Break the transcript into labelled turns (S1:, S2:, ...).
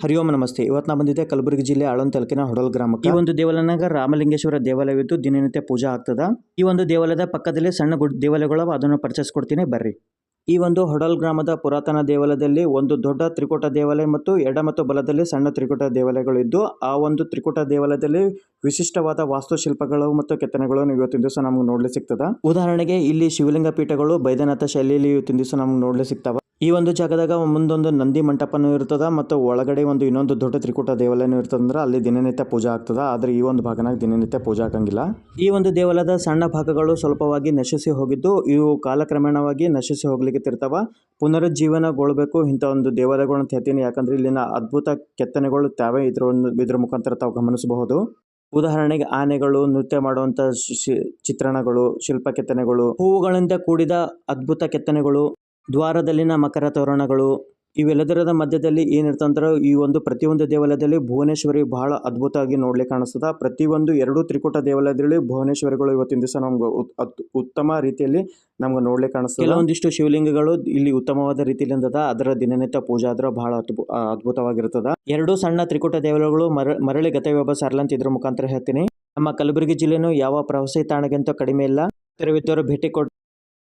S1: ಹರಿ ಓಂ ನಮಸ್ತೆ. ಇವತ್ತು ನಾ ಬಂದಿದ್ದೆ ಕಲಬುರಗಿ ಜಿಲ್ಲೆ ಆಳಂದ ತಾಲೂಕಿನ ಹೊಡಲ್ ಗ್ರಾಮಕ್ಕೆ. ಈ ಒಂದು ದೇವಾಲಯನಾಗ ರಾಮಲಿಂಗೇಶ್ವರ ದೇವಾಲಯವಿದ್ದು ದಿನನಿತ್ಯ ಪೂಜಾ ಆಗ್ತದ. ಈ ಒಂದು ದೇವಾಲಯದ ಪಕ್ಕದಲ್ಲಿ ಸಣ್ಣ ದೇವಾಲಯಗಳು ಅದನ್ನು ಪರಿಚಯಿಸ್ಕೊಡ್ತೀನಿ ಬರ್ರಿ. ಈ ಒಂದು ಹೊಡಲ್ ಗ್ರಾಮದ ಪುರಾತನ ದೇವಾಲಯದಲ್ಲಿ ಒಂದು ದೊಡ್ಡ ತ್ರಿಕೂಟ ದೇವಾಲಯ ಮತ್ತು ಎಡ ಮತ್ತು ಬಲದಲ್ಲಿ ಸಣ್ಣ ತ್ರಿಕೂಟ ದೇವಾಲಯಗಳು ಇದ್ದು, ಆ ಒಂದು ತ್ರಿಕೂಟ ದೇವಾಲಯದಲ್ಲಿ ವಿಶಿಷ್ಟವಾದ ವಾಸ್ತುಶಿಲ್ಪಗಳು ಮತ್ತು ಕೆತ್ತನೆಗಳು ಇವತ್ತಿನ ದಿವಸ ನಮ್ಗೆ ನೋಡ್ಲಿಕ್ಕೆ ಸಿಗ್ತದ. ಉದಾಹರಣೆಗೆ ಇಲ್ಲಿ ಶಿವಲಿಂಗ ಪೀಠಗಳು ಬೈದ್ಯನಾಥ ಶೈಲಿಯಲ್ಲಿ ಇವತ್ತಿನ ದಿವಸ ನಮ್ಗೆ ನೋಡ್ಲಿಕ್ಕೆ ಸಿಗ್ತಾವ. ಈ ಒಂದು ಜಾಗದಾಗ ಮುಂದೊಂದು ನಂದಿ ಮಂಟಪನೂ ಇರ್ತದ ಮತ್ತು ಒಳಗಡೆ ಇನ್ನೊಂದು ದೊಡ್ಡ ತ್ರಿಕೂಟ ದೇವಾಲಯನೂ ಇರ್ತದಂದ್ರೆ ಅಲ್ಲಿ ದಿನನಿತ್ಯ ಪೂಜಾ ಆಗ್ತದ. ಆದ್ರೆ ಈ ಒಂದು ಭಾಗನಾಗ ದಿನನಿತ್ಯ ಪೂಜಾ ಆಗಂಗಿಲ್ಲ. ಈ ಒಂದು ದೇವಾಲಯದ ಸಣ್ಣ ಭಾಗಗಳು ಸ್ವಲ್ಪವಾಗಿ ನಶಿಸಿ ಹೋಗಿದ್ದು, ಇವು ಕಾಲಕ್ರಮೇಣವಾಗಿ ನಶಿಸಿ ಹೋಗ್ಲಿಕ್ಕೆ ತಿರ್ತಾವ. ಪುನರುಜ್ಜೀವನಗೊಳ್ಬೇಕು ಇಂಥ ಒಂದು ದೇವಾಲಯಗಳು ಅಂತ ಹೇಳ್ತೀನಿ. ಯಾಕಂದ್ರೆ ಇಲ್ಲಿನ ಅದ್ಭುತ ಕೆತ್ತನೆಗಳು ತಾವೇ ಇದ್ರ ಮುಖಾಂತರ ತಾವು ಗಮನಿಸಬಹುದು. ಉದಾಹರಣೆಗೆ ಆನೆಗಳು ನೃತ್ಯ ಮಾಡುವಂಥ ಚಿತ್ರಣಗಳು, ಶಿಲ್ಪ ಕೆತ್ತನೆಗಳು, ಹೂವುಗಳಿಂದ ಕೂಡಿದ ಅದ್ಭುತ ಕೆತ್ತನೆಗಳು, ದ್ವಾರದಲ್ಲಿನ ಮಕರ ತೋರಣಗಳು, ಇವೆಲ್ಲದರದ ಮಧ್ಯದಲ್ಲಿ ಏನಿರ್ತಂದ್ರೆ ಈ ಒಂದು ಪ್ರತಿಯೊಂದು ದೇವಾಲಯದಲ್ಲಿ ಭುವನೇಶ್ವರಿ ಬಹಳ ಅದ್ಭುತವಾಗಿ ನೋಡ್ಲಿಕ್ಕೆ ಕಾಣಿಸ್ತದ. ಪ್ರತಿಯೊಂದು 2 ತ್ರಿಕೂಟ ದೇವಾಲಯದಲ್ಲಿ ಭುವನೇಶ್ವರಿಗಳು ಇವತ್ತಿನ ದಿವಸ ನಮ್ಗೆ ಉತ್ತಮ ರೀತಿಯಲ್ಲಿ ನಮ್ಗೆ ನೋಡ್ಲಿಕ್ಕೆ ಕಾಣಿಸ್ತದೆ. ಕೆಲವೊಂದಿಷ್ಟು ಶಿವಲಿಂಗಗಳು ಇಲ್ಲಿ ಉತ್ತಮವಾದ ರೀತಿಯಿಂದ ಅದರ ದಿನನಿತ್ಯ ಪೂಜಾ ಆದ್ರೆ ಬಹಳ ಅದ್ಭುತವಾಗಿರ್ತದ. 2 ಸಣ್ಣ ತ್ರಿಕೂಟ ದೇವಾಲಯಗಳು ಮರಳಿ ಗತವೈಭವ ಸಾರಲಂತ ಇದ್ರ ಮುಖಾಂತರ ಹೇಳ್ತೀನಿ. ನಮ್ಮ ಕಲಬುರಗಿ ಜಿಲ್ಲೆನೂ ಯಾವ ಪ್ರವಾಸಿ ತಾಣಕ್ಕಿಂತ ಕಡಿಮೆ ಇಲ್ಲ. ತೆರವಿದ್ದವರು ಭೇಟಿ ಕೊಟ್ಟು